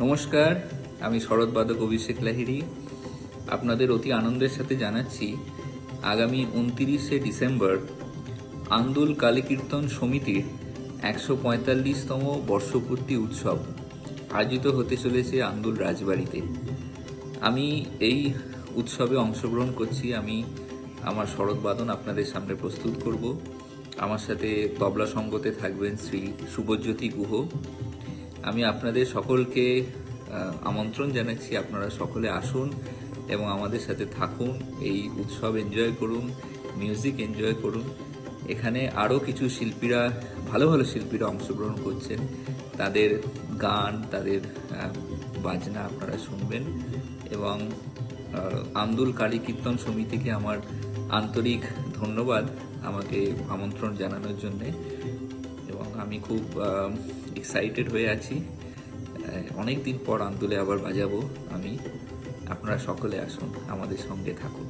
নমস্কার, আমি শরৎবাদক অভিষেক লাহিড়ী আপনাদের অতি আনন্দের সাথে জানাচ্ছি আগামী 29শে ডিসেম্বর আন্দুল কালীকীর্তন সমিতির 145তম বর্ষপূর্তি উৎসব আয়োজিত হতে চলেছে আন্দুল রাজবাড়িতে। আমি এই উৎসবে অংশগ্রহণ করছি। আমি আমার শরৎবাদন আপনাদের সামনে প্রস্তুত করব। আমার সাথে তবলা সঙ্গতে থাকবেন শ্রী শুভজ্যোতি গুহ। আমি আপনাদের সকলকে আমন্ত্রণ জানাচ্ছি, আপনারা সকলে আসুন এবং আমাদের সাথে থাকুন, এই উৎসব এনজয় করুন, মিউজিক এনজয় করুন। এখানে আরও কিছু শিল্পীরা, ভালো ভালো শিল্পীরা অংশগ্রহণ করছেন, তাদের গান, তাদের বাজনা আপনারা শুনবেন। এবং আন্দুল কালী কীর্তন সমিতিকে আমার আন্তরিক ধন্যবাদ আমাকে আমন্ত্রণ জানানোর জন্যে। এবং আমি খুব এক্সাইটেড হয়ে আছি। অনেক দিন পর আন্দুলে আবার বাজাবো আমি। আপনারা সকলে আসুন, আমাদের সঙ্গে থাকুন।